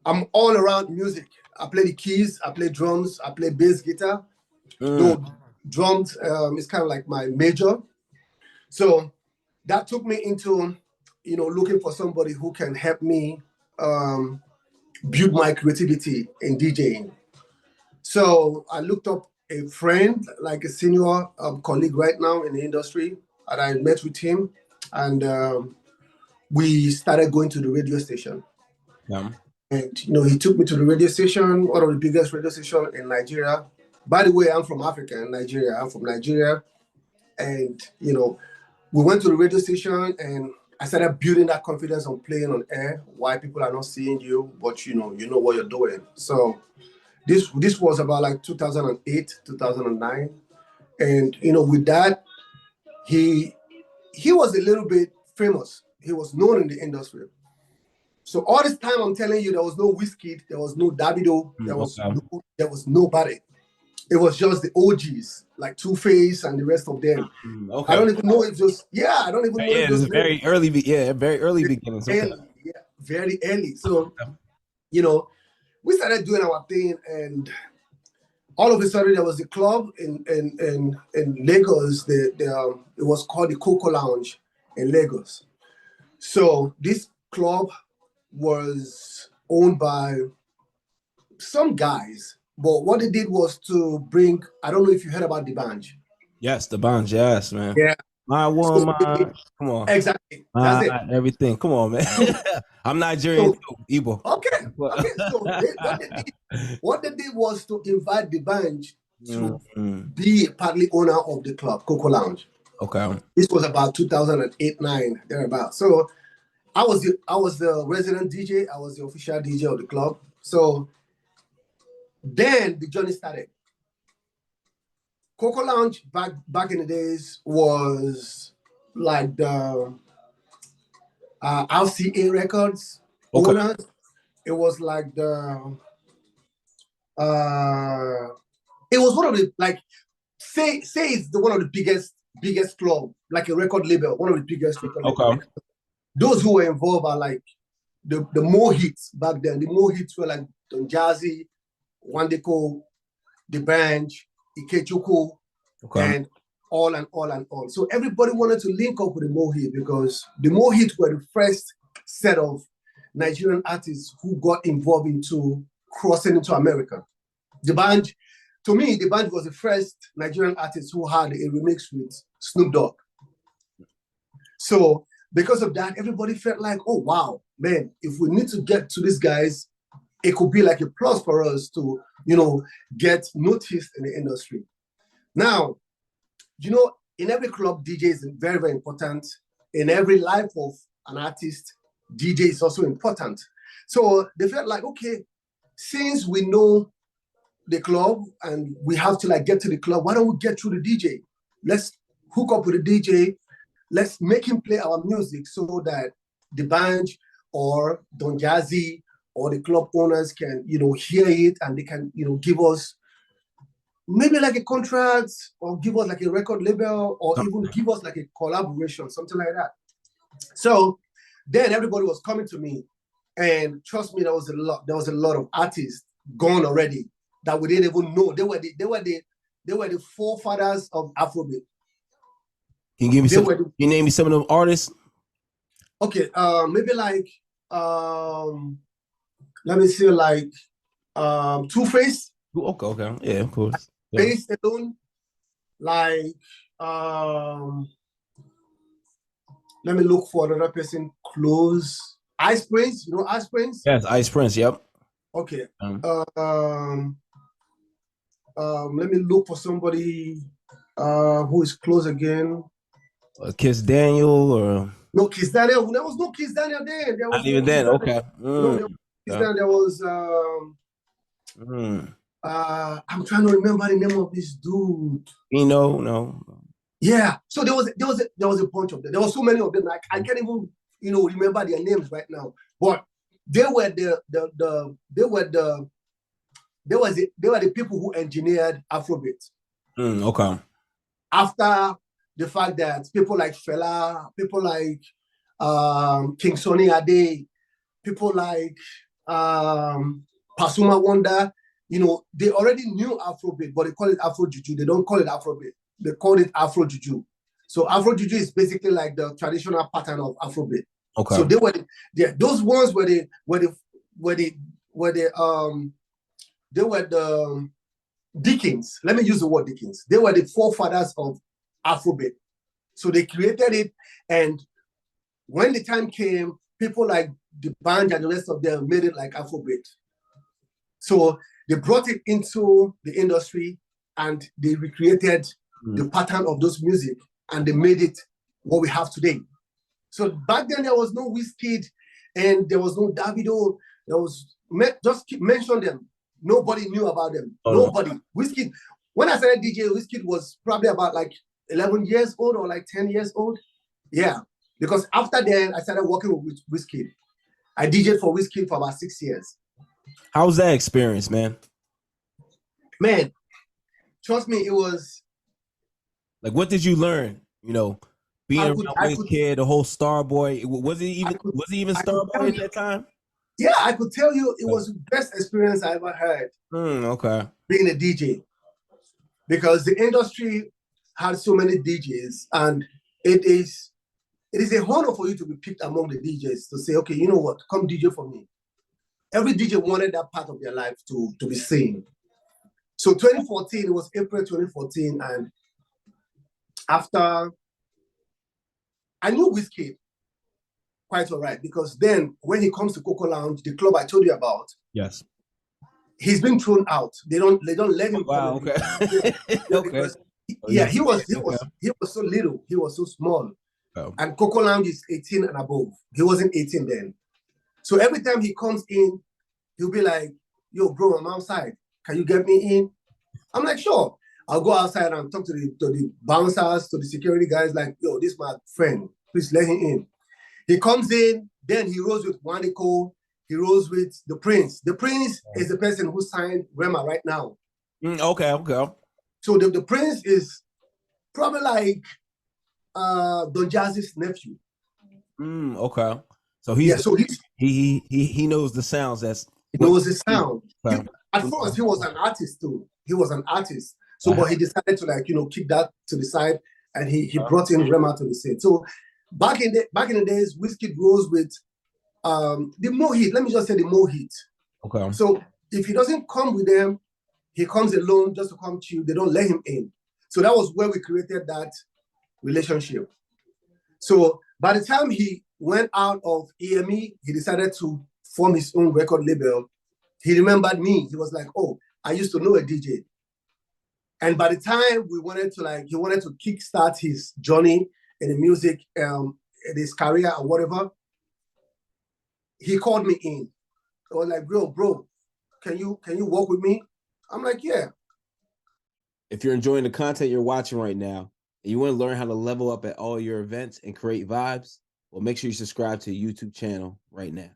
I'm all around music. I play the keys, I play drums, I play bass guitar. Though drums is kind of like my major. So that took me into, looking for somebody who can help me build my creativity in DJing. So I looked up a friend, like a senior colleague right now in the industry, and I met with him, and we started going to the radio station. Yeah. And he took me to the radio station, one of the biggest radio stations in Nigeria. By the way, I'm from Africa and Nigeria. I'm from Nigeria, and we went to the radio station, and I started building that confidence on playing on air. Why people are not seeing you, but you know what you're doing. So this was about like 2008, 2009, and with that, he was a little bit famous. He was known in the industry. So all this time, I'm telling you, there was no Wizkid, there was no Davido, there was nobody. It was just the OGs, like Two-Face and the rest of them. Okay. I don't even know if just I don't even know. Yeah, it's very early. Very early beginnings. Okay. Very early. So we started doing our thing, and all of a sudden there was a club in Lagos. It was called the Coco Lounge in Lagos. So this club was owned by some guys, but what they did was to bring, I don't know if you heard about the band. Yes, the band, yes, man. Yeah. My woman, come on. Exactly. That's it. Everything. Come on, man. I'm Nigerian too, Igbo. Okay. So what they did was to invite the band to be partly owner of the club, Coco Lounge. Okay. This was about 2008-9, thereabout. So I was the resident DJ. I was the official DJ of the club. So then the journey started. Coco Lounge back in the days was like the RCA Records owners. It was like the it was one of the, like, say it's one of the biggest club, like a record label, one of the biggest record labels. Those who were involved are like the more hits back then. The more hits were like Don Jazzy, Wandeko, The Bench, Ikechukwu, and all and all and all. So everybody wanted to link up with the Mohit because the Mohit were the first set of Nigerian artists who got involved into crossing into America. The band, to me, the band was the first Nigerian artist who had a remix with Snoop Dogg. So because of that, everybody felt like, oh, wow, man, if we need to get to these guys, it could be like a plus for us to, get noticed in the industry. Now, in every club, DJ is very, very important. In every life of an artist, DJ is also important. So they felt like, okay, since we know the club and we have to get to the club, why don't we get through the DJ? Let's hook up with the DJ. Let's make him play our music so that the band or Don Jazzy or the club owners can, hear it, and they can, give us maybe like a contract or give us like a record label or even give us like a collaboration, something like that. So then everybody was coming to me, and trust me, there was a lot of artists gone already that we didn't even know. They were the forefathers of Afrobeat. Can you name me some of them artists? Okay, maybe like let me see, like Two-Face. Okay, yeah, of course. Face alone, like let me look for another person close. Ice Prince, Ice Prince? Yes, Ice Prince, yep. Okay. Let me look for somebody who is close again. Kiss Daniel or no Kiss Daniel. There was no Kiss Daniel then. There was not even then. Okay. There was I'm trying to remember the name of this dude. No. Yeah. So there was a bunch of them. There were so many of them. Like I can't even remember their names right now. But they were the people who engineered Afrobeat. Okay. After the fact that people like Fela, people like King Sunny Ade, people like Pasuma Wonder, you know, they already knew Afrobeat, but they call it Afro Juju. They don't call it Afrobeat. They call it Afro Juju. So Afro Juju is basically like the traditional pattern of Afrobeat. Okay. So they were those ones were the Dickens. Let me use the word Dickens. They were the forefathers of Afrobeat. So they created it, and when the time came, people like the band and the rest of them made it like Afrobeat. So they brought it into the industry and they recreated the pattern of those music and they made it what we have today. So back then there was no Wizkid and there was no Davido. There was, just mention them. Nobody knew about them. Nobody. Wizkid, when I started DJ, Wizkid was probably about like 11 years old or like 10 years old. Yeah, because after then I started working with Wizkid. I DJed for Wizkid for about 6 years. How was that experience, man? Man, trust me, it was. Like, what did you learn? You know, being around Wizkid, the whole Starboy. Was he even Starboy at that time? Yeah, I could tell you it was the best experience I ever had. Okay. Being a DJ, because the industry had so many DJs, and it is a honor for you to be picked among the DJs to say, okay, you know what, come DJ for me. Every DJ wanted that part of their life to be seen. So 2014, it was April 2014, and after, I knew Wizkid quite all right, because then when he comes to Coco Lounge, the club I told you about, yes, he's been thrown out. They don't let him. Wow. Okay. Okay. Yeah, he was so little. He was so small. Oh. And Coco Lounge is 18 and above. He wasn't 18 then. So every time he comes in, he'll be like, yo, bro, I'm outside. Can you get me in? I'm like, sure. I'll go outside and talk to the bouncers, to the security guys, like, yo, this is my friend. Please let him in. He comes in, then he rolls with Wandiko. He rolls with the Prince. The Prince is the person who signed Rema right now. Okay. So the Prince is probably like Don Jazzy's nephew. Okay. So he knows the sounds. He knows the sound. At first, he was an artist too. He was an artist. So, but he decided to keep that to the side, and he brought in Rema to the scene. So back in the days, Wizkid rolls with the Mohit. Let me just say the Mohit. Okay. So if he doesn't come with them, he comes alone just to come chill. They don't let him in. So that was where we created that relationship. So by the time he went out of EME, he decided to form his own record label. He remembered me. He was like, oh, I used to know a DJ. And by the time he wanted to kickstart his journey in the music, in his career or whatever, he called me in. I was like, bro, can you work with me? I'm like, yeah. If you're enjoying the content you're watching right now, and you want to learn how to level up at all your events and create vibes, well, make sure you subscribe to the YouTube channel right now.